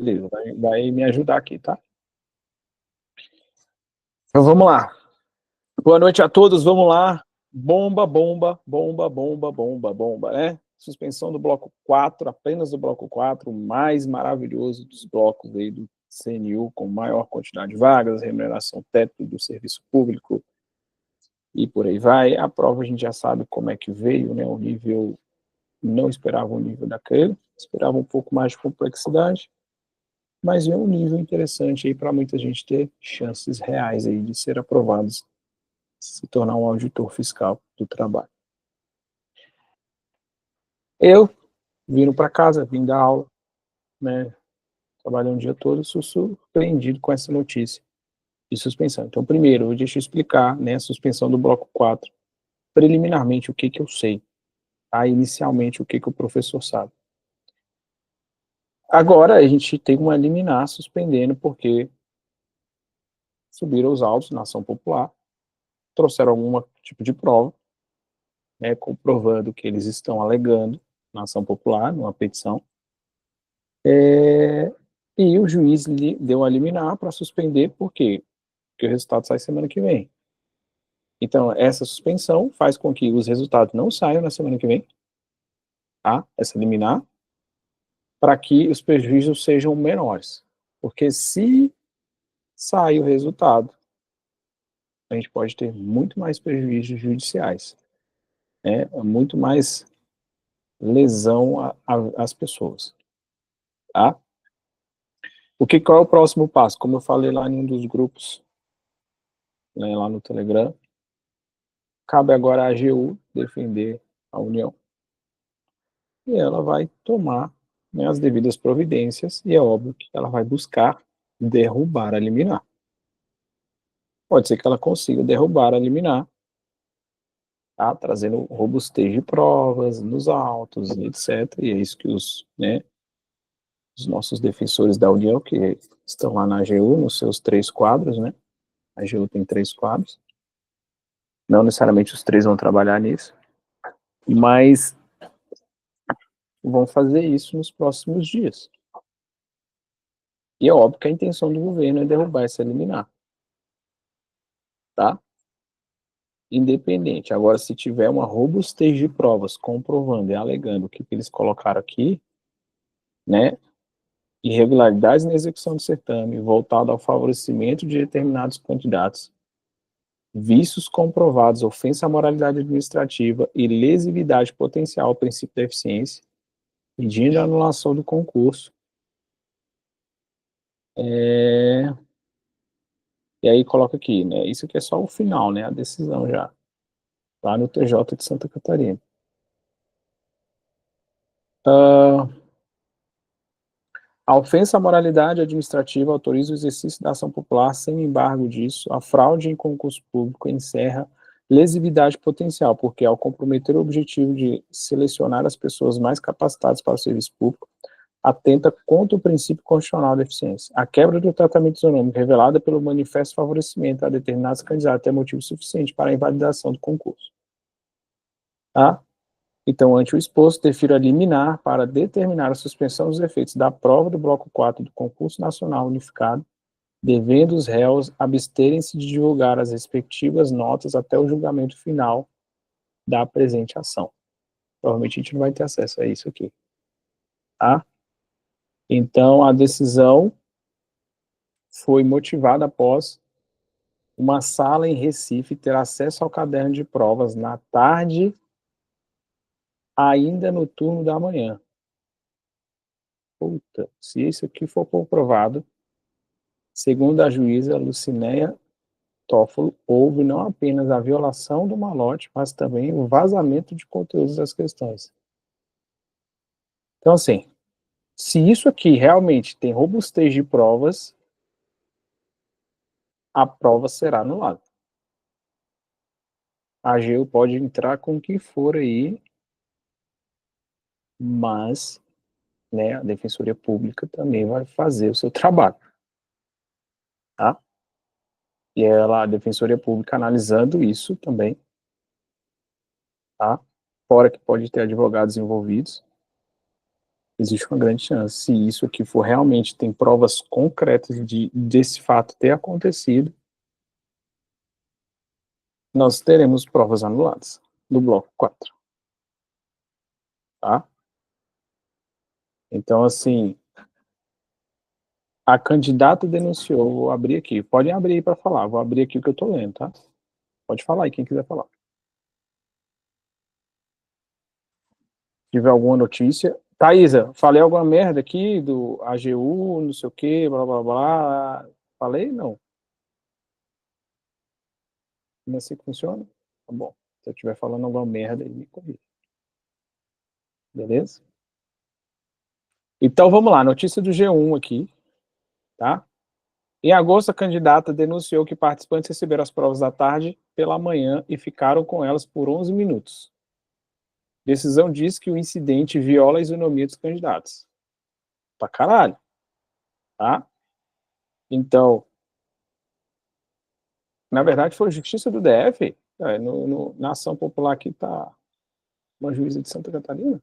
Beleza, vai me ajudar aqui, tá? Então vamos lá. Boa noite a todos, vamos lá. Bomba, bomba, bomba, bomba, bomba, bomba, né? Suspensão do bloco 4, apenas do bloco 4, o mais maravilhoso dos blocos aí do CNU, com maior quantidade de vagas, remuneração teto do serviço público e por aí vai. A prova a gente já sabe como é que veio, né? O nível, não esperava o nível daquele, esperava um pouco mais de complexidade, mas é um nível interessante aí para muita gente ter chances reais aí de ser aprovados, se tornar um auditor fiscal do trabalho. Eu, vindo para casa, vim dar aula, né, trabalhando o dia todo, sou surpreendido com essa notícia de suspensão. Então, primeiro, deixa eu explicar, né, a suspensão do bloco 4, preliminarmente, o que eu sei, tá? Inicialmente, o que o professor sabe. Agora, a gente tem uma liminar suspendendo, porque subiram os autos na ação popular, trouxeram algum tipo de prova, né, comprovando que eles estão alegando na ação popular, numa petição, e o juiz deu a liminar para suspender, por quê? Porque o resultado sai semana que vem. Então, essa suspensão faz com que os resultados não saiam na semana que vem, tá? Essa liminar, para que os prejuízos sejam menores. Porque se sair o resultado, a gente pode ter muito mais prejuízos judiciais, né? Muito mais lesão às pessoas, tá? Qual é o próximo passo? Como eu falei lá em um dos grupos, né, lá no Telegram, cabe agora à AGU defender a União. E ela vai tomar, né, as devidas providências, e é óbvio que ela vai buscar derrubar a liminar. Pode ser que ela consiga derrubar a liminar, tá, trazendo robustez de provas nos autos, etc. E é isso que os nossos defensores da União, que estão lá na AGU, nos seus 3 quadros, né? A AGU tem 3 quadros. Não necessariamente os 3 vão trabalhar nisso, mas vão fazer isso nos próximos dias. E é óbvio que a intenção do governo é derrubar essa liminar, tá? Independente. Agora, se tiver uma robustez de provas comprovando e alegando o que eles colocaram aqui, né, irregularidades na execução do certame, voltado ao favorecimento de determinados candidatos, vícios comprovados, ofensa à moralidade administrativa e lesividade potencial ao princípio da eficiência, pedindo a anulação do concurso. E aí coloca aqui, né, isso aqui é só o final, né, a decisão já, lá no TJ de Santa Catarina. A ofensa à moralidade administrativa autoriza o exercício da ação popular sem embargo disso. A fraude em concurso público encerra lesividade potencial, porque ao comprometer o objetivo de selecionar as pessoas mais capacitadas para o serviço público, atenta contra o princípio constitucional da eficiência. A quebra do tratamento isonômico revelada pelo manifesto favorecimento a determinados candidatos é motivo suficiente para a invalidação do concurso. Tá? Então, ante o exposto, defiro a liminar para determinar a suspensão dos efeitos da prova do bloco 4 do concurso nacional unificado, devendo os réus absterem-se de divulgar as respectivas notas até o julgamento final da presente ação. Provavelmente a gente não vai ter acesso a isso aqui. Tá? Então, a decisão foi motivada após uma sala em Recife ter acesso ao caderno de provas na tarde, ainda no turno da manhã. Puta, se isso aqui for comprovado, segundo a juíza Lucinéia Toffolo, houve não apenas a violação do malote, mas também o vazamento de conteúdos das questões. Então, assim, se isso aqui realmente tem robustez de provas, a prova será anulada. A AGU pode entrar com o que for aí, mas, né, a Defensoria Pública também vai fazer o seu trabalho, tá? E ela, a Defensoria Pública, analisando isso também, tá? Fora que pode ter advogados envolvidos, Existe uma grande chance. Se isso aqui for realmente, tem provas concretas desse fato ter acontecido, nós teremos provas anuladas do bloco 4, tá? Então, assim, a candidata denunciou, vou abrir aqui, podem abrir aí para falar, vou abrir aqui o que eu tô lendo, tá? Pode falar aí, quem quiser falar. Se tiver alguma notícia. Thaisa, falei alguma merda aqui do AGU, não sei o que, blá blá blá. Falei? Não. Não é assim que funciona? Tá bom. Se eu estiver falando alguma merda, aí me corrija. Beleza? Então vamos lá, notícia do G1 aqui, tá? Em agosto, a candidata denunciou que participantes receberam as provas da tarde pela manhã e ficaram com elas por 11 minutos. Decisão diz que o incidente viola a isonomia dos candidatos. Pra caralho, tá? Então, na verdade, foi a Justiça do DF, na ação popular aqui tá uma juíza de Santa Catarina.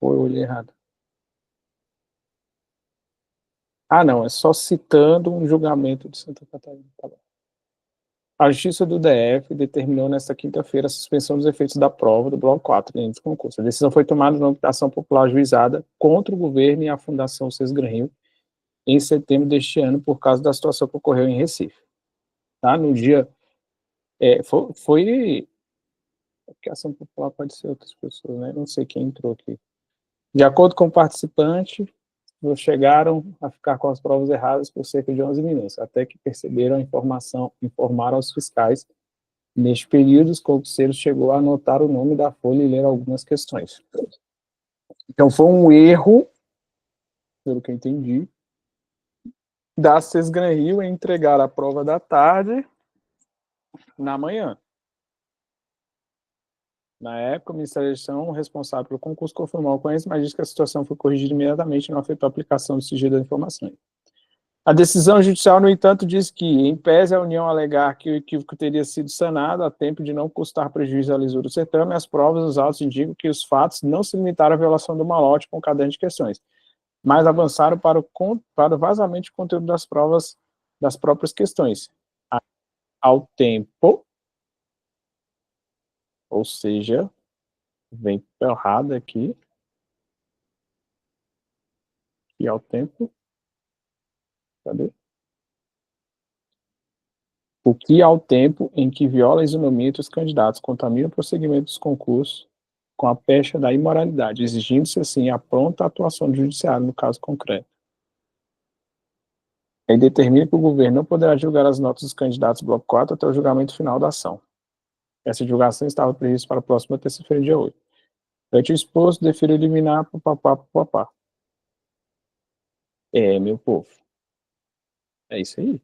Ou eu olhei errado? Ah, não, é só citando um julgamento de Santa Catarina. Tá bom. A Justiça do DF determinou nesta quinta-feira a suspensão dos efeitos da prova do bloco 4 dentro do concurso. A decisão foi tomada na ação popular ajuizada contra o governo e a Fundação Sesgran Rio em setembro deste ano por causa da situação que ocorreu em Recife. Tá? No dia... foi porque a ação popular pode ser outras pessoas, né? Não sei quem entrou aqui. De acordo com o participante, chegaram a ficar com as provas erradas por cerca de 11 minutos, até que perceberam a informação, informaram aos fiscais. Neste período, os concurseiros chegou a anotar o nome da folha e ler algumas questões. Então, foi um erro, pelo que eu entendi, da Sesgran Rio em entregar a prova da tarde na manhã. Na época, o Ministério da Educação, responsável pelo concurso, confirmou a ocorrência, mas disse que a situação foi corrigida imediatamente e não afetou a aplicação do sigilo das informações. A decisão judicial, no entanto, diz que, em pese a União alegar que o equívoco teria sido sanado a tempo de não custar prejuízo à lisura do certame, as provas dos autos indicam que os fatos não se limitaram à violação do malote com o caderno de questões, mas avançaram para o vazamento de conteúdo das provas das próprias questões, ao tempo, ou seja, vem errado aqui, e ao tempo, cadê? O que ao tempo em que viola a isonomia entre os candidatos, contamina o prosseguimento dos concursos com a pecha da imoralidade, exigindo-se assim a pronta atuação do judiciário no caso concreto. Ele determina que o governo não poderá julgar as notas dos candidatos do bloco 4 até o julgamento final da ação. Essa julgação estava prevista para a próxima terça-feira, dia 8. Ante o exposto, defiro eliminar papapá. Meu povo. É isso aí.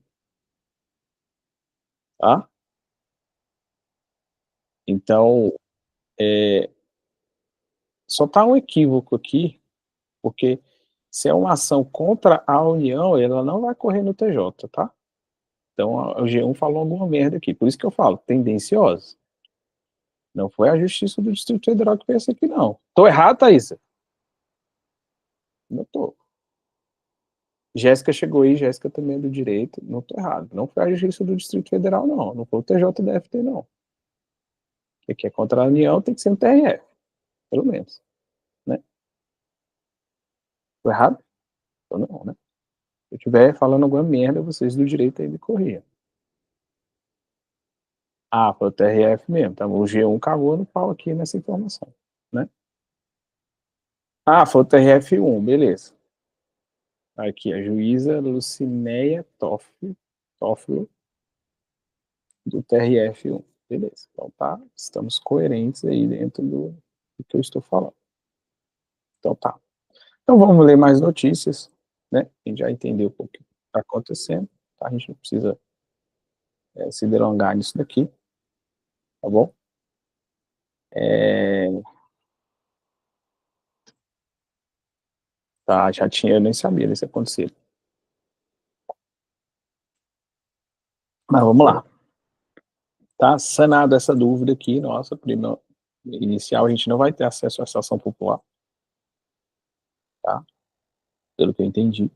Tá? Então, só tá um equívoco aqui, porque se é uma ação contra a União, ela não vai correr no TJ, tá? Então, o G1 falou alguma merda aqui. Por isso que eu falo, tendenciosa. Não foi a Justiça do Distrito Federal que fez isso aqui, não. Tô errado, Thaisa? Não tô. Jéssica chegou aí, Jéssica também é do direito. Não tô errado. Não foi a Justiça do Distrito Federal, não. Não foi o TJDFT, não. O que é contra a União tem que ser um TRF, pelo menos. Né? Tô errado? Tô não, né? Se eu estiver falando alguma merda, vocês do direito aí me corrijam. Ah, foi o TRF mesmo. Tá? O G1 cagou no pau aqui nessa informação. Né? Ah, foi o TRF1, beleza. Aqui, a juíza Lucinéia Toffolo, do TRF1. Beleza. Então tá, estamos coerentes aí dentro do que eu estou falando. Então tá. Então vamos ler mais notícias, né? A gente já entendeu o que está acontecendo, tá? A gente não precisa se delongar nisso daqui, tá bom? Tá, já tinha, eu nem sabia desse acontecer. Mas vamos lá. Tá sanada essa dúvida aqui, nossa, prima. inicial, a gente não vai ter acesso à sessão popular, tá? Pelo que eu entendi.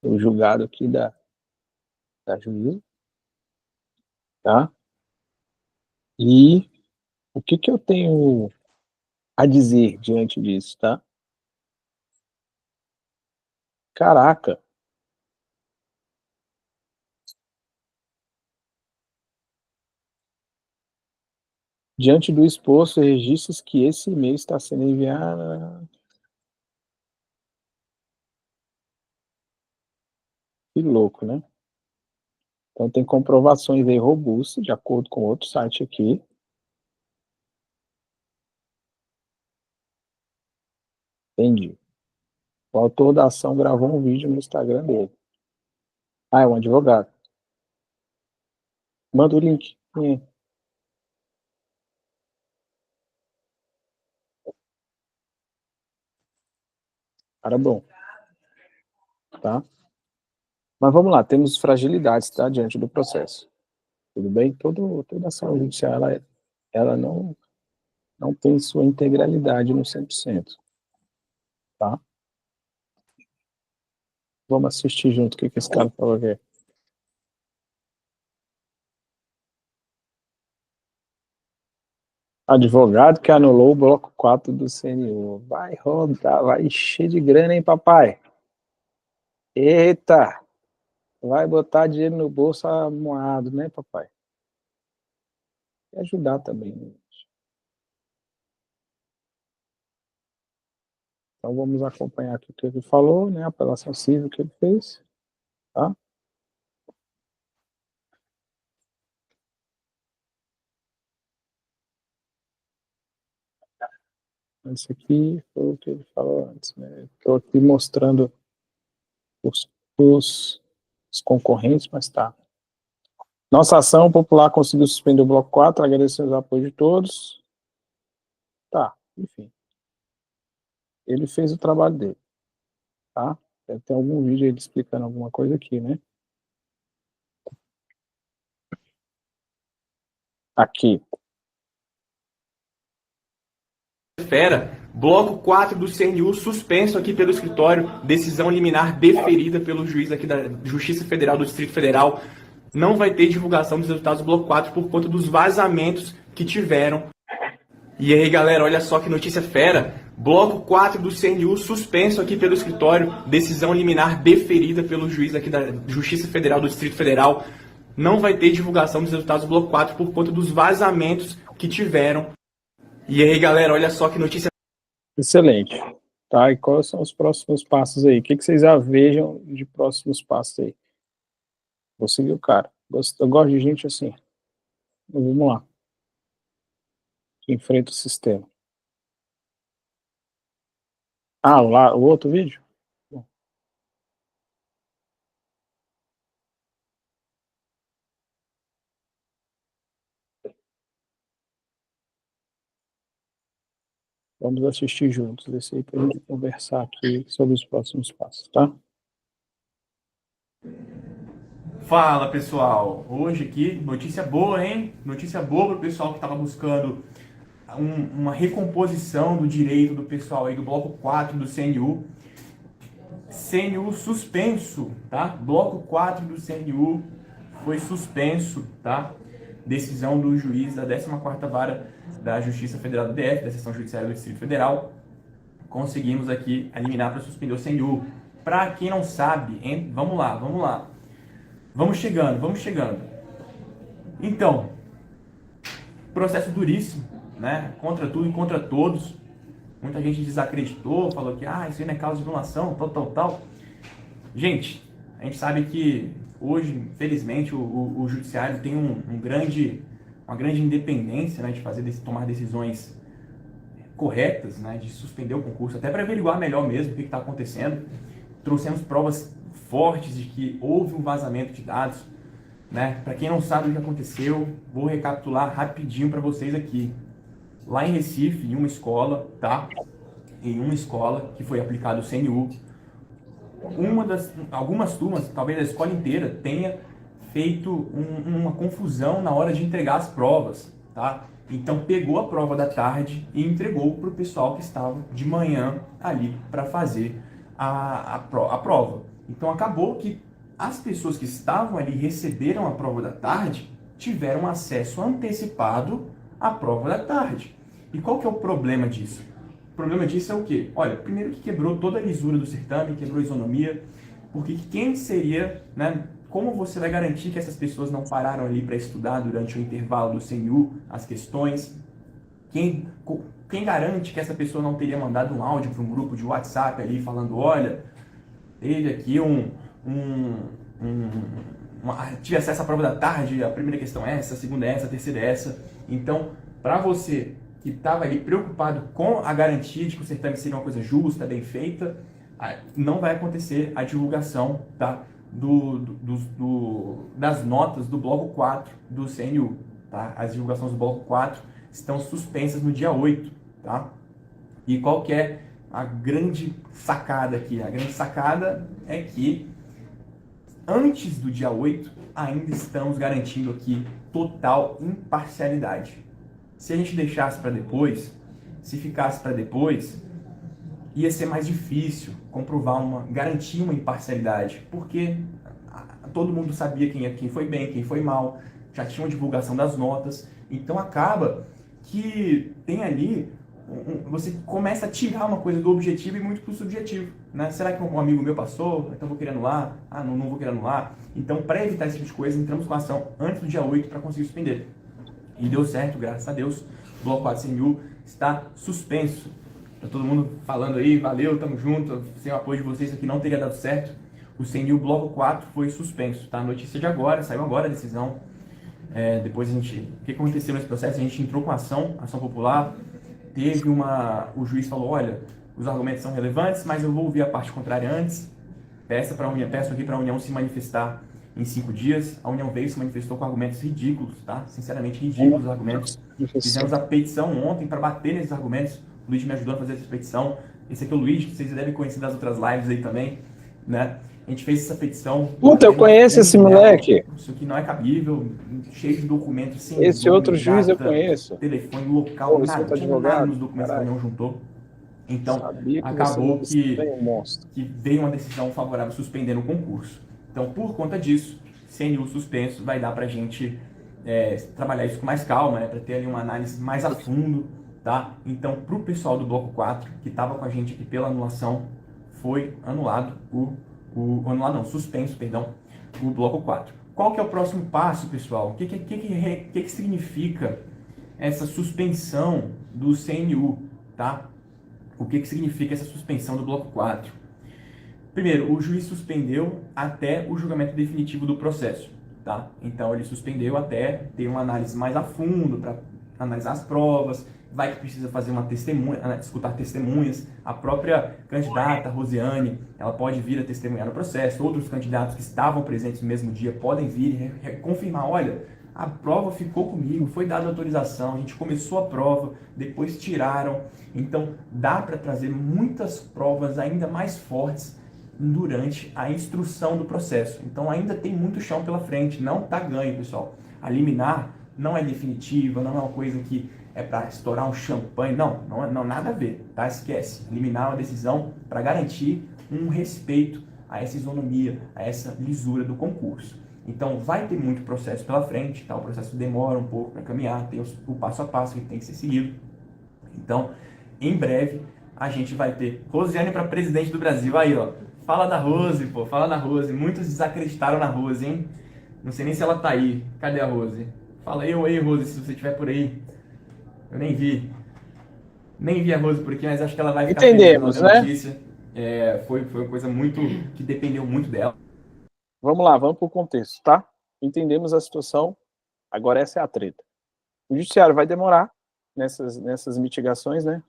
O julgado aqui da juíza, tá? E o que que eu tenho a dizer diante disso, tá? Caraca, diante do exposto, registros que esse e-mail está sendo enviado. Que louco, né? Então tem comprovações aí robustas, de acordo com outro site aqui. Entendi. O autor da ação gravou um vídeo no Instagram dele. Ah, é um advogado. Manda o link. Cara bom, tá? Mas vamos lá, temos fragilidades, tá? Diante do processo. Tudo bem? Toda ação judicial, ela não tem sua integralidade no 100%, tá? Vamos assistir junto o que esse cara falou aqui. Advogado que anulou o bloco 4 do CNU. Vai rodar, vai encher de grana, hein, papai? Eita! Vai botar dinheiro no bolso amoado, né, papai? E ajudar também, né? Então vamos acompanhar aqui o que ele falou, né? A apelação civil que ele fez, tá? Esse aqui foi o que ele falou antes, né? Estou aqui mostrando os, os, os concorrentes, mas tá. Nossa ação popular conseguiu suspender o bloco 4, agradecemos o apoio de todos. Tá, enfim. Ele fez o trabalho dele, tá? Deve ter algum vídeo ele explicando alguma coisa aqui, né? Aqui. Bloco 4 do CNU suspenso aqui pelo escritório, decisão liminar deferida pelo juiz aqui da Justiça Federal do Distrito Federal. Não vai ter divulgação dos resultados do bloco 4 por conta dos vazamentos que tiveram. E aí, galera, olha só que notícia fera. Bloco 4 do CNU suspenso aqui pelo escritório, decisão liminar deferida pelo juiz aqui da Justiça Federal do Distrito Federal. Não vai ter divulgação dos resultados do bloco 4 por conta dos vazamentos que tiveram. E aí, galera, olha só que notícia. Excelente. Tá, e quais são os próximos passos aí? O que vocês vejam de próximos passos aí? Vou seguir o cara. Eu gosto de gente assim. Mas vamos lá. Que enfrenta o sistema. Ah, lá, o outro vídeo? Bom, vamos assistir juntos esse aí para a gente conversar aqui sobre os próximos passos, tá? Fala pessoal, hoje aqui notícia boa, hein? Notícia boa para o pessoal que estava buscando uma recomposição do direito do pessoal aí do bloco 4 do CNU. CNU suspenso, tá? Bloco 4 do CNU foi suspenso, tá? Decisão do juiz da 14ª Vara da Justiça Federal do DF, da Seção Judiciária do Distrito Federal. Conseguimos aqui eliminar para suspender o CNU. Para quem não sabe, hein? Vamos lá. Vamos chegando. Então, processo duríssimo, né? Contra tudo e contra todos. Muita gente desacreditou, falou que isso aí não é causa de violação, tal. Gente, a gente sabe que hoje, infelizmente, o judiciário tem uma grande independência, né, de tomar decisões corretas, né, de suspender o concurso, até para averiguar melhor mesmo o que está acontecendo. Trouxemos provas fortes de que houve um vazamento de dados, né? Para quem não sabe o que aconteceu, vou recapitular rapidinho para vocês aqui. Lá em Recife, em uma escola, tá? Em uma escola que foi aplicado o CNU, algumas turmas, talvez a escola inteira, tenha feito uma confusão na hora de entregar as provas, tá? Então pegou a prova da tarde e entregou para o pessoal que estava de manhã ali para fazer a prova. Então acabou que as pessoas que estavam ali receberam a prova da tarde tiveram acesso antecipado à prova da tarde. E qual que é o problema disso? O problema disso é o quê? Olha, primeiro que quebrou toda a lisura do certame, quebrou a isonomia, porque quem seria, né? Como você vai garantir que essas pessoas não pararam ali para estudar durante o intervalo do CNU, as questões? Quem garante que essa pessoa não teria mandado um áudio para um grupo de WhatsApp ali falando, olha, teve aqui tive acesso à prova da tarde, a primeira questão é essa, a segunda é essa, a terceira é essa. Então, para você que estava ali preocupado com a garantia de que o certame seria uma coisa justa, bem feita, não vai acontecer a divulgação, tá, das notas do bloco 4 do CNU. Tá? As divulgações do bloco 4 estão suspensas no dia 8. Tá? E qual que é a grande sacada aqui? A grande sacada é que antes do dia 8, ainda estamos garantindo aqui total imparcialidade. Se a gente deixasse para depois, se ficasse para depois, ia ser mais difícil garantir uma imparcialidade, porque todo mundo sabia quem foi bem, quem foi mal, já tinha uma divulgação das notas, então acaba que tem ali, você começa a tirar uma coisa do objetivo e muito pro subjetivo, né? Será que um amigo meu passou? Então vou querer anular? Ah, não vou querer anular. Então, para evitar esse tipo de coisa, entramos com a ação antes do dia 8 para conseguir suspender. E deu certo, graças a Deus. O bloco 4 CNU está suspenso. Tá todo mundo falando aí, valeu, tamo junto, sem o apoio de vocês isso aqui não teria dado certo. O CNU bloco 4 foi suspenso, tá? Notícia de agora, saiu agora a decisão. Depois o que aconteceu nesse processo? A gente entrou com ação popular, o juiz falou, olha, os argumentos são relevantes, mas eu vou ouvir a parte contrária antes, peço aqui para a União se manifestar em 5 dias, a União veio e se manifestou com argumentos ridículos, tá? Sinceramente, ridículos os argumentos. Fizemos a petição ontem para bater nesses argumentos, o Luiz me ajudou a fazer essa petição, esse aqui é o Luiz, que vocês devem conhecer das outras lives aí também, né? A gente fez essa petição. Puta, eu conheço esse moleque. Isso aqui não é cabível, cheio de documentos. Sem esse outro juiz eu conheço. Telefone, local, nada nos documentos que a União juntou. Então, acabou que veio uma decisão favorável suspendendo o concurso. Então, por conta disso, CNU suspenso vai dar pra gente trabalhar isso com mais calma, né, para ter ali uma análise mais a fundo, tá? Então, pro pessoal do bloco 4, que estava com a gente aqui pela anulação, foi anulado suspenso, o bloco 4. Qual que é o próximo passo, pessoal? O que significa essa suspensão do CNU, tá? O que significa essa suspensão do bloco 4? Primeiro, o juiz suspendeu até o julgamento definitivo do processo, tá? Então, ele suspendeu até ter uma análise mais a fundo, para analisar as provas, vai que precisa fazer uma testemunha, escutar testemunhas, a própria candidata, Rosiane, ela pode vir a testemunhar no processo, outros candidatos que estavam presentes no mesmo dia podem vir e confirmar, olha, a prova ficou comigo, foi dada autorização, a gente começou a prova, depois tiraram, então dá para trazer muitas provas ainda mais fortes durante a instrução do processo. Então ainda tem muito chão pela frente, não está ganho, pessoal. A liminar não é definitiva, não é uma coisa que é para estourar um champanhe, não, nada a ver, tá? Esquece. Liminar uma decisão para garantir um respeito a essa isonomia, a essa lisura do concurso. Então vai ter muito processo pela frente, tá? O processo demora um pouco para caminhar, tem o passo a passo que tem que ser seguido. Então, em breve, a gente vai ter Rosiane para presidente do Brasil. Aí, ó, fala da Rose, pô, fala da Rose. Muitos desacreditaram na Rose, hein? Não sei nem se ela tá aí. Cadê a Rose? Fala eu aí, Rose, se você estiver por aí. Eu nem vi. Nem vi a Rose por aqui, mas acho que ela vai ficar Entendemos, né? Notícia. Foi uma coisa muito que dependeu muito dela. Vamos lá, vamos para o contexto, tá? Entendemos a situação, agora essa é a treta. O judiciário vai demorar nessas mitigações, né?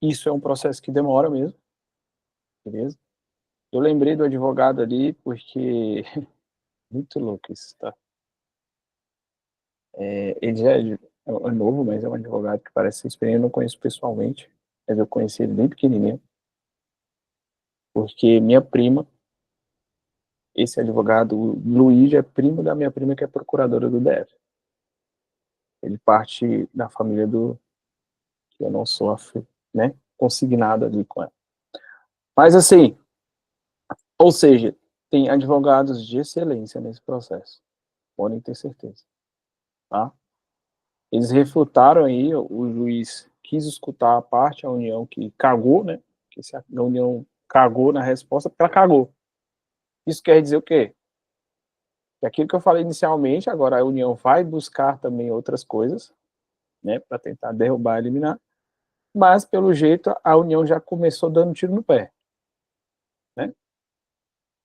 Isso é um processo que demora mesmo, beleza? Eu lembrei do advogado ali porque muito louco isso, tá? Ele já é novo, mas é um advogado que parece ser experiente, eu não conheço pessoalmente, mas eu conheci ele bem pequenininho, porque minha prima Esse advogado, o Luiz, é primo da minha prima, que é procuradora do DF. Ele parte da família do... que eu não sou, né, consignado ali com ela. Mas, assim, ou seja, tem advogados de excelência nesse processo. Podem ter certeza. Tá? Eles refutaram aí, o juiz quis escutar a parte, a União que cagou, né? Que se a União cagou na resposta, porque ela cagou. Isso quer dizer o quê? Que aquilo que eu falei inicialmente, agora a União vai buscar também outras coisas, né? Para tentar derrubar, eliminar. Mas, pelo jeito, a União já começou dando tiro no pé. Né?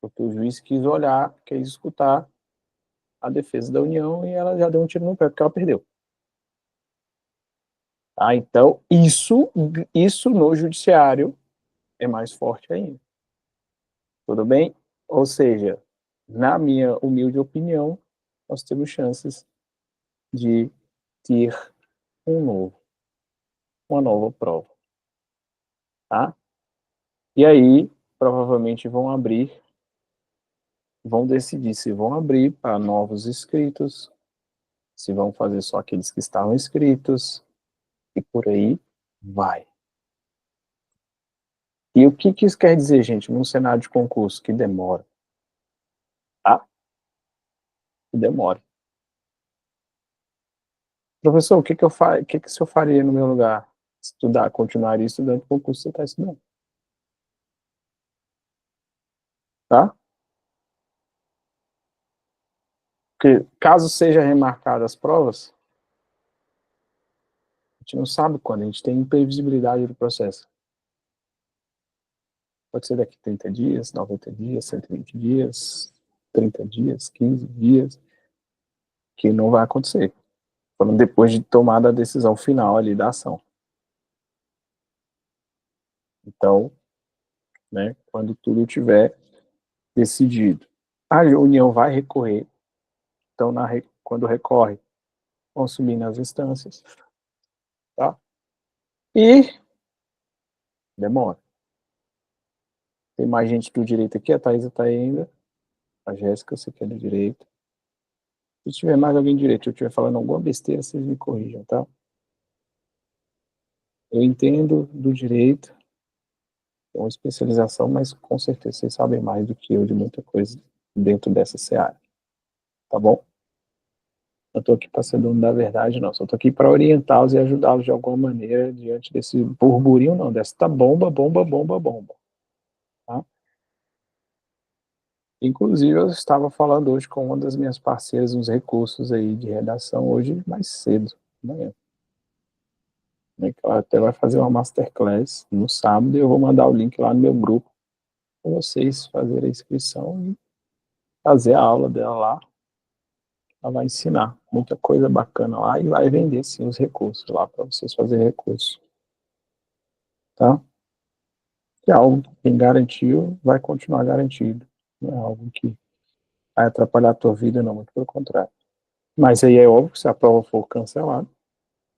Porque o juiz quis olhar, quis escutar a defesa da União e ela já deu um tiro no pé, porque ela perdeu. Ah, então, isso no judiciário é mais forte ainda. Tudo bem? Ou seja, na minha humilde opinião, nós temos chances de ter uma nova prova. Tá? E aí, provavelmente vão decidir se vão abrir para novos inscritos, se vão fazer só aqueles que estavam inscritos, e por aí vai. E o que isso quer dizer, gente, num cenário de concurso? Que demora. Tá? Que demora. Professor, o que o senhor faria no meu lugar? Estudar, continuaria estudando o concurso que você está estudando. Tá? Porque caso seja remarcada as provas, a gente não sabe quando, a gente tem imprevisibilidade do processo. Pode ser daqui 30 dias, 90 dias, 120 dias, 30 dias, 15 dias, que não vai acontecer. Quando depois de tomada a decisão final ali da ação. Então, né, quando tudo tiver decidido, a União vai recorrer. Então, quando recorre, vão subir nas instâncias. Tá? E demora. Tem mais gente do direito aqui, a Thaisa está aí ainda. A Jéssica, você que é do direito. Se tiver mais alguém do direito, se eu estiver falando alguma besteira, vocês me corrijam, tá? Eu entendo do direito, é uma especialização, mas com certeza vocês sabem mais do que eu de muita coisa dentro dessa seara. Tá bom? Não estou aqui para ser dono da verdade, não. Só estou aqui para orientá-los e ajudá-los de alguma maneira diante desse burburinho, não, dessa bomba, bomba, bomba, bomba. Tá? Inclusive, eu estava falando hoje com uma das minhas parceiras uns recursos aí de redação, hoje mais cedo, amanhã. Né, que ela até vai fazer uma masterclass no sábado e eu vou mandar o link lá no meu grupo para vocês fazerem a inscrição e fazer a aula dela lá. Ela vai ensinar muita coisa bacana lá e vai vender, sim, os recursos lá para vocês fazerem recurso. Tá? Que é algo que quem garantiu vai continuar garantido. Não é algo que vai atrapalhar a tua vida, não, muito pelo contrário. Mas aí é óbvio que se a prova for cancelada,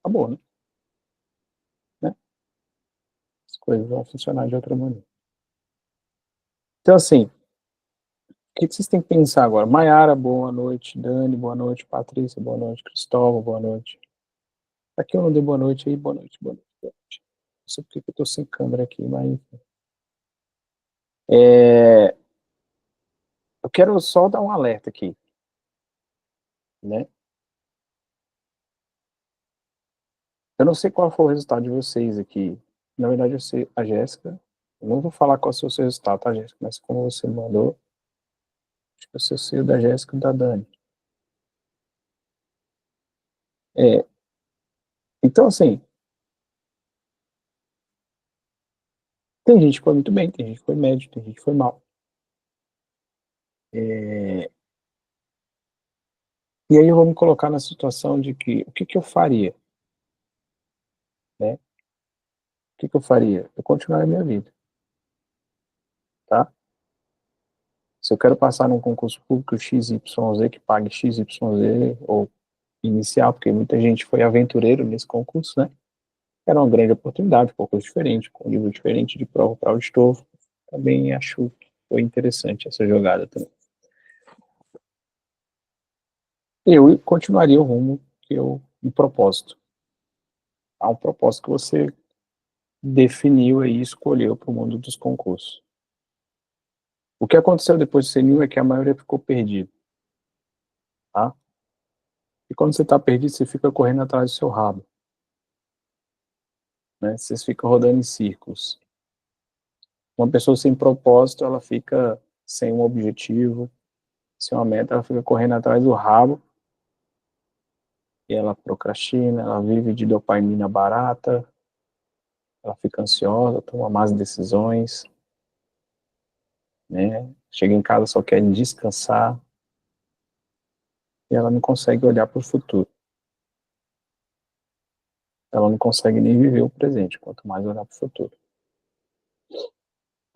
acabou, né? As coisas vão funcionar de outra maneira. Então, assim, o que vocês têm que pensar agora? Maiara, boa noite. Dani, boa noite. Patrícia, boa noite. Cristóvão, boa noite. Aqui eu não dei boa noite aí, boa noite, boa noite. Boa noite. Não sei porque eu tô sem câmera aqui, mas enfim. Eu quero só dar um alerta aqui, né? Eu não sei qual foi o resultado de vocês aqui. Na verdade, eu sei, a Jéssica. Eu não vou falar qual foi o seu resultado, tá, Jéssica? Mas como você mandou, acho que eu sei o da Jéssica e da Dani. Então, assim, tem gente que foi muito bem, tem gente que foi médio, tem gente que foi mal. E aí eu vou me colocar na situação de que, o que eu faria? Né? O que eu faria? Eu continuaria a minha vida, tá? Se eu quero passar num concurso público XYZ, que pague XYZ, ou inicial, porque muita gente foi aventureiro nesse concurso, né? Era uma grande oportunidade, um concurso diferente, com um nível diferente de prova para auditor. Também acho que foi interessante essa jogada também. Eu continuaria o rumo um propósito. Há um propósito que você definiu aí e escolheu para o mundo dos concursos. O que aconteceu depois do CNU é que a maioria ficou perdida, tá? E quando você está perdido, você fica correndo atrás do seu rabo, né? Vocês ficam rodando em círculos. Uma pessoa sem propósito, ela fica sem um objetivo, sem uma meta, ela fica correndo atrás do rabo e ela procrastina, ela vive de dopamina barata, ela fica ansiosa, toma más decisões, né? Chega em casa só quer descansar e ela não consegue olhar para o futuro. Ela não consegue nem viver o presente, quanto mais olhar para o futuro.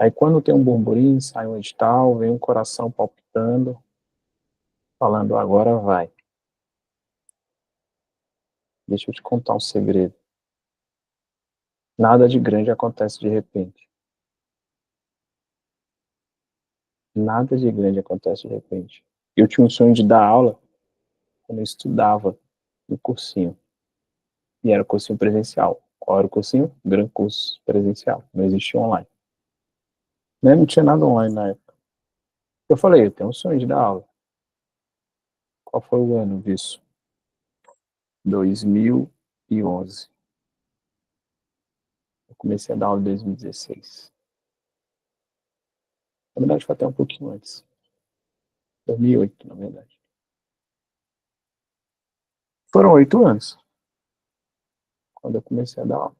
Aí quando tem um burburinho, sai um edital, vem um coração palpitando, falando, agora vai. Deixa eu te contar um segredo. Nada de grande acontece de repente. Nada de grande acontece de repente. Eu tinha um sonho de dar aula quando eu estudava no cursinho. E era o cursinho presencial. Qual era o cursinho? Gran Curso presencial. Não existia online. Não tinha nada online na época. Eu falei, eu tenho um sonho de dar aula. Qual foi o ano disso? 2011. Eu comecei a dar aula em 2016. Na verdade, foi até um pouquinho antes. 2008, na verdade. Foram 8 anos quando eu comecei a dar aula.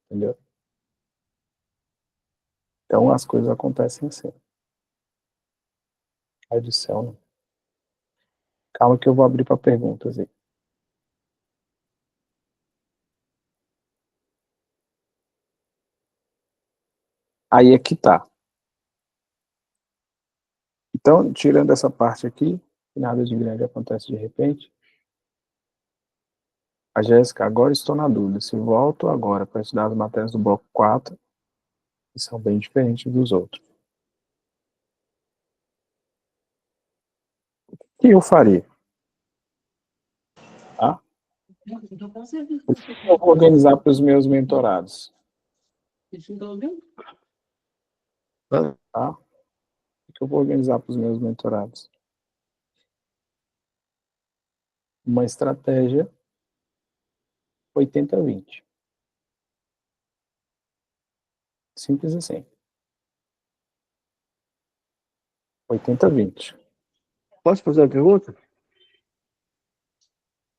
Entendeu? Então as coisas acontecem assim. Ai do céu, não. Calma que eu vou abrir para perguntas aí. Aí é que tá. Então, tirando essa parte aqui, que nada de grande acontece de repente, a Jéssica, agora estou na dúvida se volto agora para estudar as matérias do bloco 4, que são bem diferentes dos outros. O que eu faria? Tá? O que eu vou organizar para os meus mentorados? Tá? O que eu vou organizar para os meus mentorados? Uma estratégia 80-20. Simples assim. 80-20. Posso fazer uma pergunta?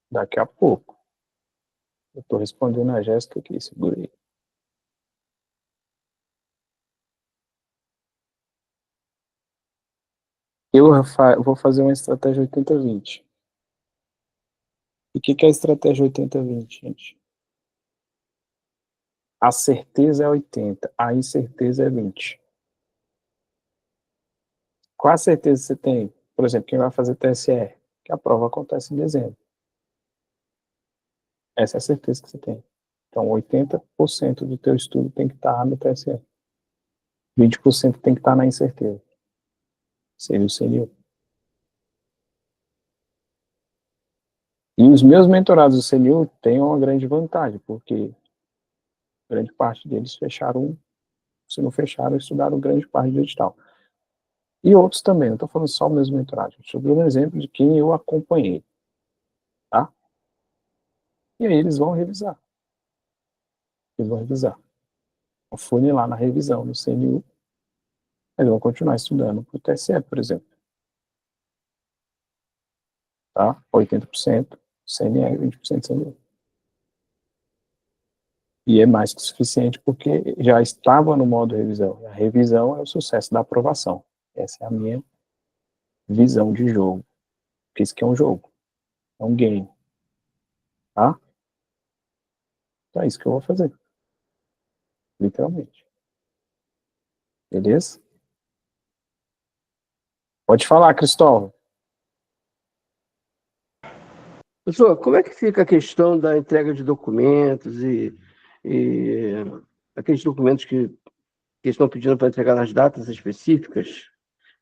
Daqui a pouco. Eu estou respondendo a Jéssica aqui, segura aí. Eu vou fazer uma estratégia 80-20. E o que é a estratégia 80-20, gente? A certeza é 80, a incerteza é 20. Qual a certeza você tem? Por exemplo, quem vai fazer TSE? Que a prova acontece em dezembro. Essa é a certeza que você tem. Então, 80% do teu estudo tem que estar no TSE. 20% tem que estar na incerteza. Seria o CNU. E os meus mentorados do CNU têm uma grande vantagem, porque grande parte deles fecharam, se não fecharam, estudaram grande parte do edital. E outros também, não estou falando só meus mentorados, estou dando um exemplo de quem eu acompanhei, tá? E aí eles vão revisar. Eles vão revisar. Eu fui lá na revisão do CNU, eles vão continuar estudando para o TSE, por exemplo. Tá? 80% CNE, 20% CNU. E é mais que suficiente porque já estava no modo revisão. A revisão é o sucesso da aprovação. Essa é a minha visão de jogo. Porque isso aqui é um jogo. É um game. Tá? Então é isso que eu vou fazer. Literalmente. Beleza? Pode falar, Cristóvão. Professor, como é que fica a questão da entrega de documentos e aqueles documentos que estão pedindo para entregar nas datas específicas?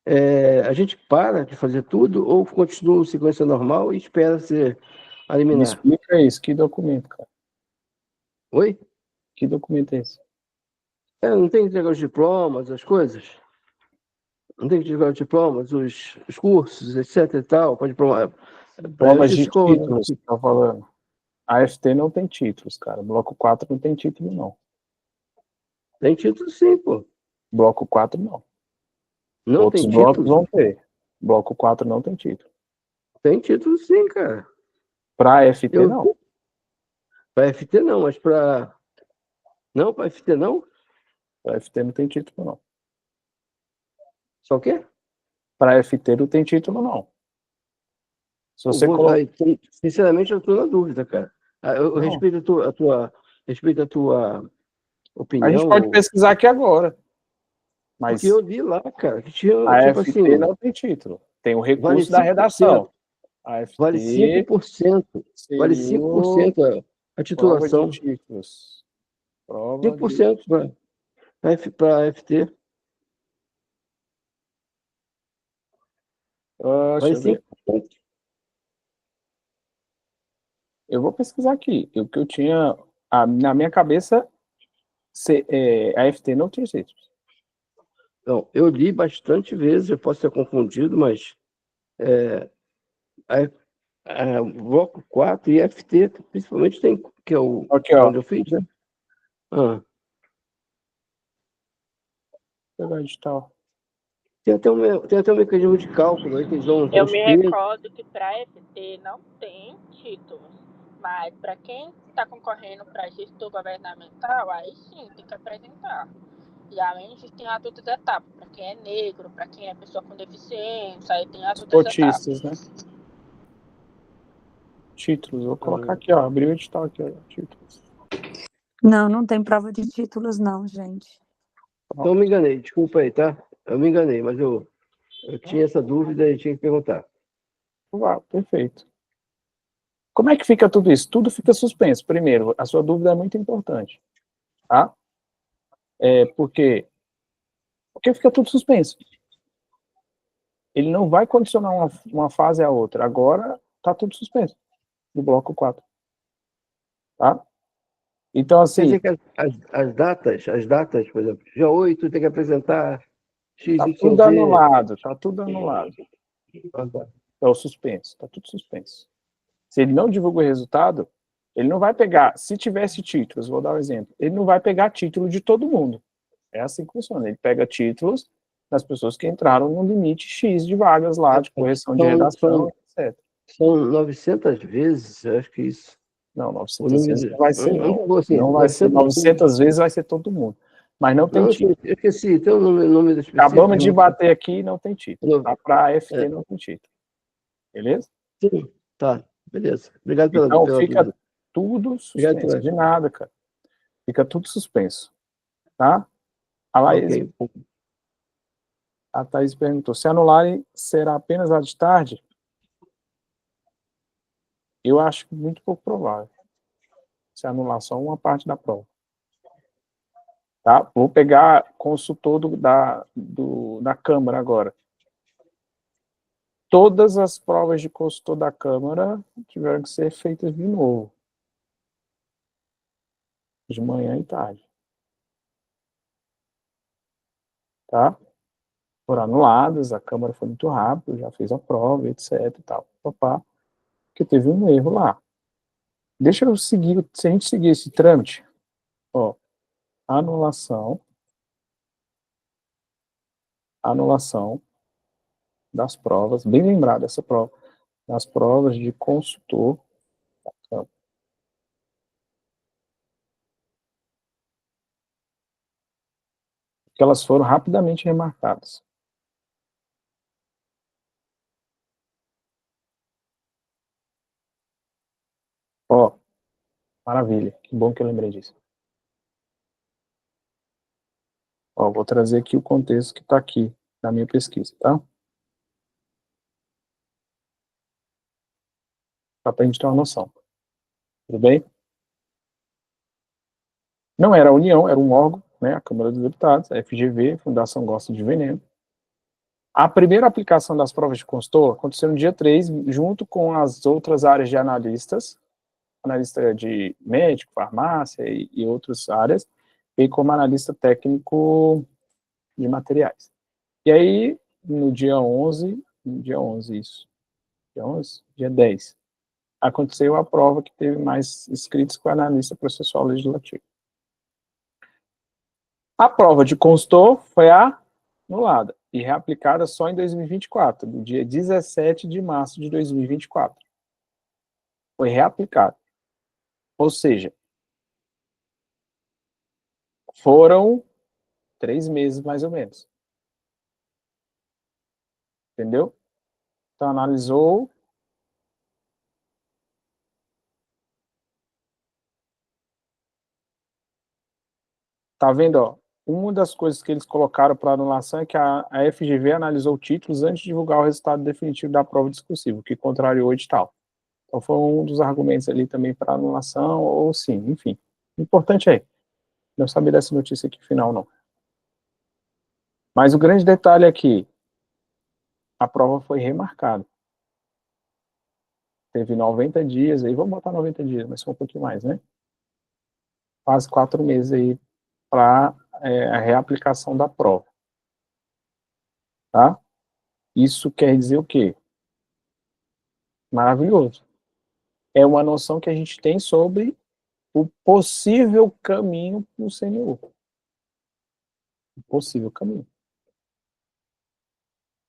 a gente para de fazer tudo ou continua em sequência normal e espera ser a Me liminar? explica isso, que documento, cara? Oi? Que documento é esse? Não tem que entregar os diplomas, as coisas? Não tem que entregar os diplomas, os cursos, etc e tal, para diploma. Para Provas de justiça como títulos, tá falando. A FT não tem títulos, cara. Bloco 4 não tem título, não. tem título sim, pô. Bloco 4 não. Não Outros tem blocos título? vão ter. Bloco 4 não tem título. Tem título sim, cara. Para FT, Eu, não. para FT não, mas para. Não, para FT não? Para FT não tem título, não. Só o quê? Para FT não tem título, não. Se você colocar. Sinceramente, eu estou na dúvida, cara. Eu Não. respeito respeito a tua A gente pode opinião, pesquisar aqui agora. porque eu Mas li lá, cara, que tinha, a tipo FT assim, não tem título. Tem o vale recurso da 5%, redação. A vale FT 5%, vale seria 5% a prova de titulação. títulos. Prova de. 5% para FT. Deixa Vale eu ver. 5%. Eu vou pesquisar aqui. O que eu tinha. Na minha cabeça, a FT não tinha títulos. Então, eu li bastante vezes, eu posso ter confundido, mas bloco 4 e FT, principalmente tem, que é Aqui, ó. onde eu fiz, né? Ah, Pegar edital. tem até um mecanismo de cálculo aí que eles dão Eu os me pesos. recordo que para FT não tem títulos, mas para quem está concorrendo para gestor governamental, aí sim tem que apresentar. E além disso, tem as outras etapas. Para quem é negro, para quem é pessoa com deficiência, aí tem as outras etapas. Cotistas, né? Títulos. Vou colocar aqui, ó. Abrir o edital aqui, ó. Títulos. Não, não tem prova de títulos, não, gente. Então eu me enganei, desculpa aí, tá? Eu me enganei, mas eu tinha essa dúvida e tinha que perguntar. Uau, perfeito. Como é que fica tudo isso? Tudo fica suspenso. Primeiro, a sua dúvida é muito importante, tá? Porque fica tudo suspenso. Ele não vai condicionar uma fase à outra. Agora está tudo suspenso no bloco 4. Tá? Então, Quer assim, dizer que as datas, por exemplo, dia 8 tem que apresentar tá tudo XYZ. anulado, tá tudo anulado. É o suspenso, tá tudo suspenso. Se ele não divulga o resultado, ele não vai pegar, se tivesse títulos, vou dar um exemplo, ele não vai pegar título de todo mundo. É assim que funciona. Ele pega títulos das pessoas que entraram no limite X de vagas lá, de correção de redação, etc. São 900 vezes, eu acho que isso. Não, O 900 número vezes não vai ser, não. assim, Não vai ser 900 vezes, vai ser todo mundo. Mas não tem Não, título. eu esqueci, tem um número específico. Acabamos de bater aqui e não tem título. Tá? Para a FT É. não tem título. Beleza? Sim, tá, beleza. Obrigado pela Então pela fica dúvida. tudo Obrigado suspenso. De nada, cara. Fica tudo suspenso. Tá? A Laís, Ok. a Thaís perguntou, se anularem, será apenas a de tarde? Eu acho muito pouco provável. Se anular só uma parte da prova. Tá? Vou pegar consultor da Câmara agora. Todas as provas de consultor da Câmara tiveram que ser feitas de novo. De manhã e tarde. Tá? Foram anuladas, a Câmara foi muito rápido, já fez a prova, etc e tal. Papá, porque teve um erro lá. Deixa eu seguir, se a gente seguir esse trâmite, ó, anulação das provas, bem lembrado essa prova, das provas de consultor, que elas foram rapidamente remarcadas. Ó, maravilha, que bom que eu lembrei disso. Ó, vou trazer aqui o contexto que está aqui na minha pesquisa, tá? Só para a gente ter uma noção. Tudo bem? Não era a União, era um órgão, né, a Câmara dos Deputados, a FGV, Fundação Gosta de Veneno. A primeira aplicação das provas de consultor aconteceu no dia 3, junto com as outras áreas de analistas, analista de médico, farmácia e outras áreas, e como analista técnico de materiais. E aí, no dia 11, isso, dia 10, aconteceu a prova que teve mais inscritos com o analista processual legislativo. A prova de consultor foi anulada e reaplicada só em 2024, no dia 17 de março de 2024. Foi reaplicada. Ou seja, foram 3 meses mais ou menos. Entendeu? Então, analisou. Tá vendo, ó? Uma das coisas que eles colocaram para anulação é que a FGV analisou títulos antes de divulgar o resultado definitivo da prova discursiva, o que contrariou o edital. Então, foi um dos argumentos ali também para anulação, ou sim, enfim. O importante é, não sabia dessa notícia aqui final, não. Mas o grande detalhe é que a prova foi remarcada. Teve 90 dias aí, vamos botar 90 dias, mas foi um pouquinho mais, né? Quase 4 meses aí para a reaplicação da prova. Tá? Isso quer dizer o quê? Maravilhoso. É uma noção que a gente tem sobre o possível caminho para o CNU. O possível caminho.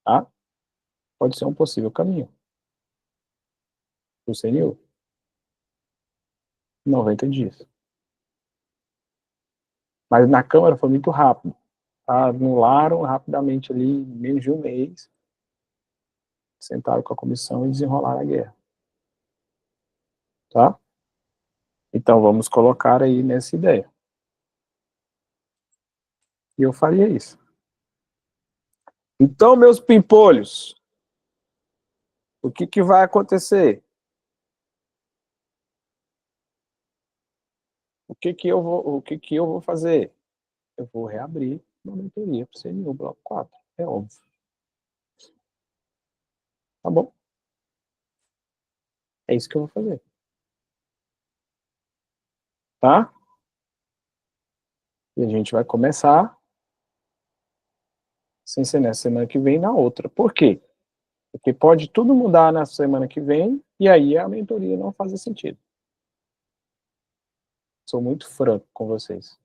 Tá? Pode ser um possível caminho para o CNU. 90 dias. Mas na Câmara foi muito rápido. Tá? Anularam rapidamente ali, em menos de um mês. Sentaram com a comissão e desenrolaram a guerra. Tá? Então vamos colocar aí nessa ideia. E eu faria isso. Então, meus pimpolhos, o que vai acontecer? O que eu vou fazer? Eu vou reabrir uma mentoria para o CNU Bloco 4, é óbvio. Tá bom? É isso que eu vou fazer. Tá? E a gente vai começar, sem ser nessa semana que vem, na outra. Por quê? Porque pode tudo mudar na semana que vem, e aí a mentoria não faz sentido. Sou muito franco com vocês.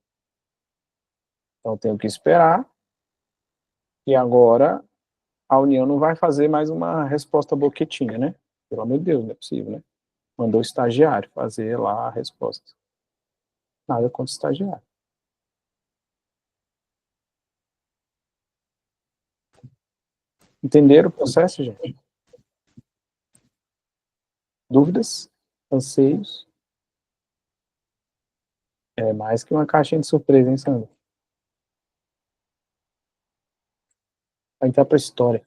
Então tenho que esperar, e agora a União não vai fazer mais uma resposta boquetinha, né? Pelo amor de Deus, não é possível, né? Mandou o estagiário fazer lá a resposta. Nada contra o estagiário. Entenderam o processo, gente? Dúvidas? Anseios? É mais que uma caixinha de surpresa, hein, Sandro? Vai entrar pra história.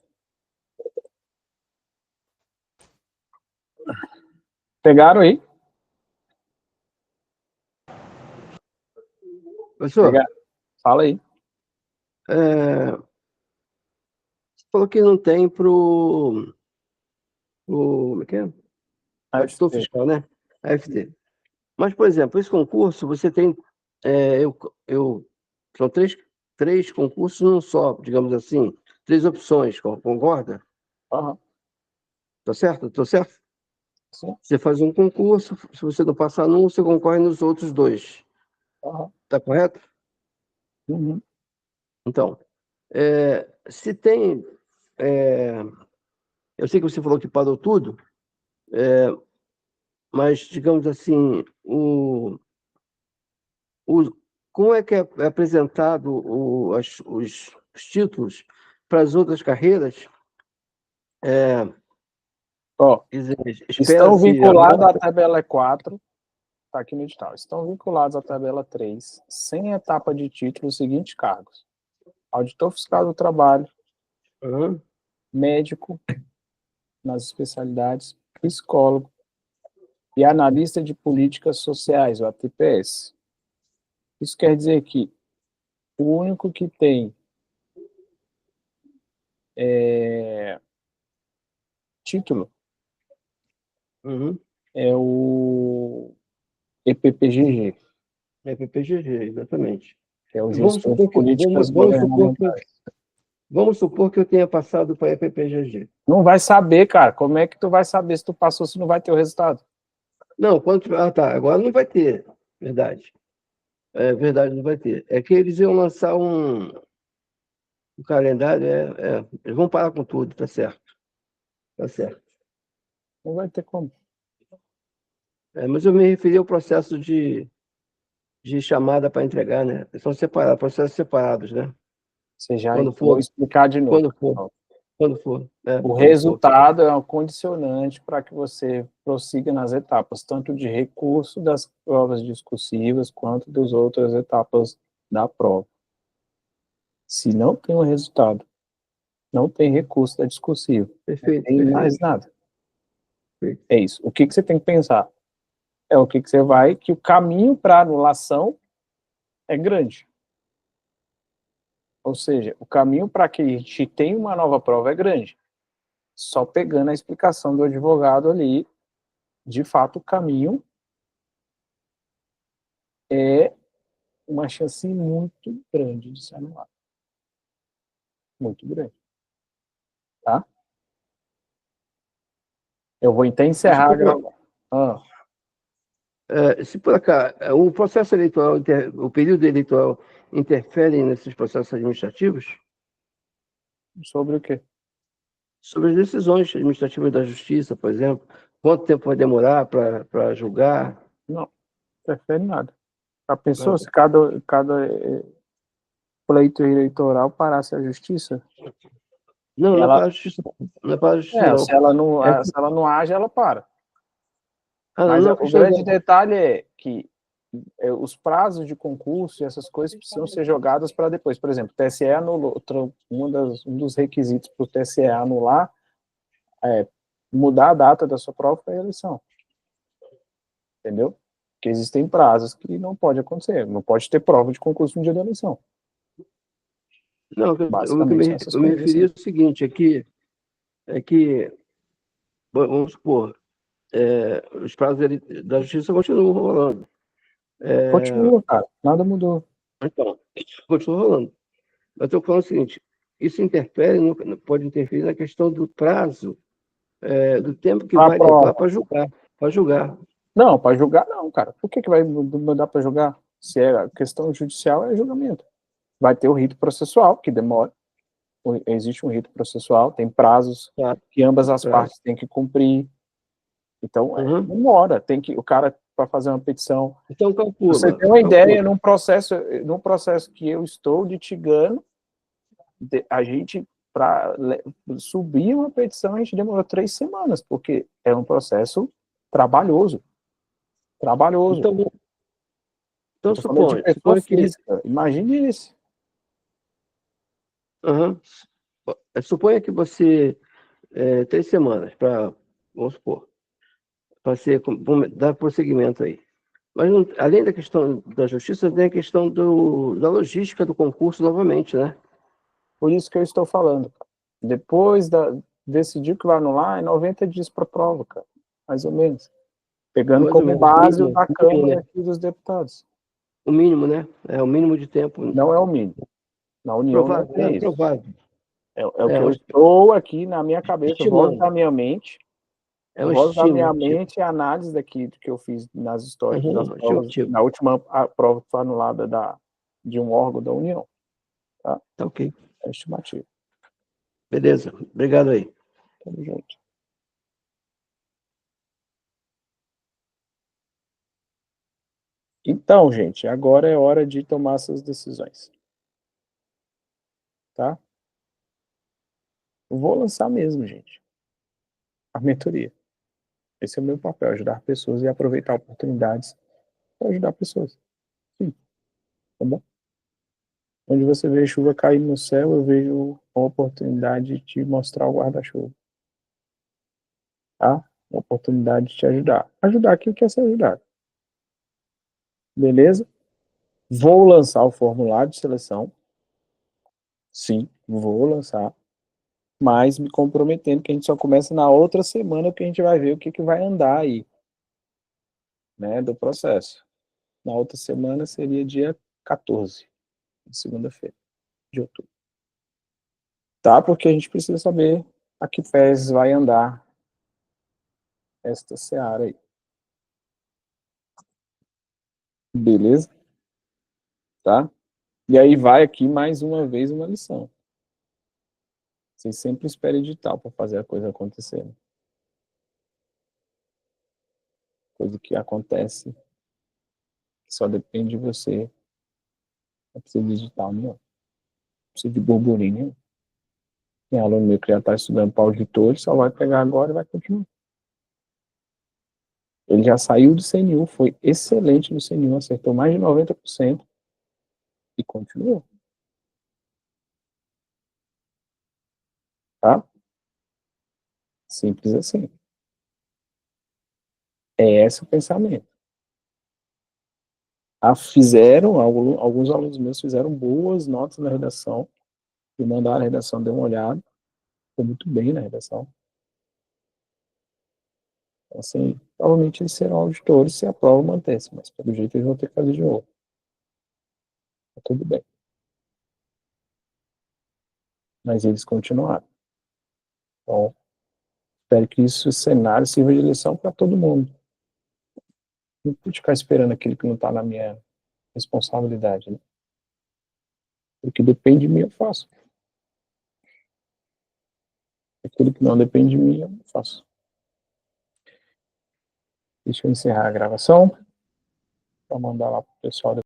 Pegaram aí? Professor, Pegaram. Fala aí. você falou que não tem como é que é? Auditor AFT. fiscal, né? AFT. Mas, por exemplo, esse concurso, você tem. São três concursos num só, digamos assim. 3 opções, concorda? Aham. Tá certo? Tô certo? Sim. Você faz um concurso, se você não passar num, você concorre nos outros 2. Aham. Tá correto? Uhum. Então, se tem. Eu sei que você falou que parou tudo, mas, digamos assim, como é que é apresentado os títulos para as outras carreiras? Ó, Quer dizer, estão espera-se a vinculados à nota? tabela 4, tá aqui no edital. Estão vinculados à tabela 3, sem etapa de título, os seguintes cargos: auditor fiscal do trabalho, Uhum. médico nas especialidades, psicólogo e analista de políticas sociais, o ATPS. Isso quer dizer que o único que tem título Uhum. é o EPPGG, É PPGG, exatamente. que é o Vamos gestor de supor que, políticas supor que, governamentais. vamos supor que eu tenha passado para a EPPGG. Não vai saber, cara. Como é que tu vai saber se tu passou, se não vai ter o resultado? Não, tá, agora não vai ter, verdade. É verdade, não vai ter. É que eles iam lançar um calendário, eles vão parar com tudo, tá certo. Tá certo. Não vai ter como. Mas eu me referi ao processo de chamada para entregar, né? São separados, processos separados, né? Você já Quando vou for, explicar de novo. quando for, quando for, O quando for. resultado é um condicionante para que você prossiga nas etapas, tanto de recurso das provas discursivas, quanto das outras etapas da prova. Se não tem um resultado, não tem recurso da discursiva, não Perfeito, tem mais nada. perfeito. É isso. O que você tem que pensar? É o que você vai, que o caminho para anulação é grande. Ou seja, o caminho para que a gente tenha uma nova prova é grande. Só pegando a explicação do advogado ali, de fato, o caminho é uma chance muito grande de se anular. Muito grande. Tá? Eu vou então encerrar a gravação. Se por acaso o processo eleitoral, o período eleitoral interfere nesses processos administrativos? Sobre o quê? Sobre as decisões administrativas da justiça, por exemplo, quanto tempo vai demorar para julgar? Não, não interfere em nada. A pessoa, se cada pleito eleitoral parasse a justiça, Não, não é ela, para a justiça, não é para a justiça, não. se ela não, É, se ela não age, ela para. não, Mas não, o questão grande detalhe é que os prazos de concurso e essas coisas precisam ser jogadas para depois. Por exemplo, o TSE anulou, um dos requisitos para o TSE anular é mudar a data da sua prova para a eleição. Entendeu? Porque existem prazos que não pode acontecer. Não pode ter prova de concurso no dia da eleição. não, o que Basicamente, são essas eu me coisas referi é assim. o seguinte, é que vamos supor, os prazos da justiça continuam rolando. Continua, cara. Nada mudou. Então, continua rolando. Mas estou falando o seguinte, isso pode interferir na questão do prazo, do tempo que A vai levar prova. para julgar, para julgar. Não, para julgar não, cara. Por que vai mudar para julgar? Se é questão judicial, é julgamento. Vai ter o rito processual, que demora. Existe um rito processual, tem prazos Tá? que ambas as Pra- partes têm que cumprir. Então, Uhum. demora. O cara, para fazer uma petição. Então, Você calcula, tem uma ideia, calcula. num processo que eu estou litigando, a gente, para subir uma petição, a gente demorou 3 semanas, porque é um processo trabalhoso. Trabalhoso. Então, Eu então estou falando de pessoa suponha que, física. Imagine isso. uhum. Suponha que você 3 semanas para, vamos supor, para dar prosseguimento aí. Mas além da questão da justiça, tem a questão da logística do concurso novamente, né? Por isso que eu estou falando. Depois decidir que vai anular, é 90 dias para prova, cara. Mais ou menos. Pegando Mais ou como menos, base o da o mínimo, Câmara né? aqui dos deputados. O mínimo, né? É o mínimo de tempo Não é o mínimo. Na União não provável, tem isso. provável. É o que eu Uma estou aqui na minha cabeça, voz da estimando. minha mente. É um Voz da minha estímulo. mente é a análise daqui que eu fiz nas históricas das Uhum, provas, estimativo. na última prova que foi anulada de um órgão da União. Tá? Tá ok. É estimativa. Beleza. Obrigado aí. Tamo junto. Então, gente, agora é hora de tomar essas decisões. Tá? Eu vou lançar mesmo, gente. A mentoria. Esse é o meu papel, ajudar pessoas e aproveitar oportunidades para ajudar pessoas. Sim, tá bom? Onde você vê chuva caindo no céu, eu vejo a oportunidade de te mostrar o guarda-chuva. Tá? Uma oportunidade de te ajudar. Ajudar quem quer ser ajudado. Beleza? Vou lançar o formulário de seleção. Sim, vou lançar. mas me comprometendo que a gente só começa na outra semana que a gente vai ver o que vai andar aí, né, do processo. Na outra semana seria dia 14, segunda-feira de outubro. Tá? Porque a gente precisa saber a que pés vai andar esta seara aí. Beleza? Tá? E aí vai aqui mais uma vez uma lição. Você sempre espera edital para fazer a coisa acontecer. Coisa que acontece, que só depende de você. Não precisa de edital nenhum. Não precisa de burburinho nenhum. Tem aluno meu que já está estudando para auditor, ele só vai pegar agora e vai continuar. Ele já saiu do CNU, foi excelente no CNU, acertou mais de 90% e continuou. Tá? Simples assim. É esse o pensamento. Alguns alunos meus fizeram boas notas na redação, e mandaram a redação, deu uma olhada, ficou muito bem na redação. Então, assim, provavelmente eles serão auditores se a prova manter-se, mas pelo jeito eles vão ter que fazer de novo. Tá tudo bem. Mas eles continuaram. Então, espero que esse cenário sirva de lição para todo mundo. Não pude ficar esperando aquilo que não está na minha responsabilidade, né? O que depende de mim, eu faço. Aquilo que não depende de mim, eu não faço. Deixa eu encerrar a gravação para mandar lá para o pessoal.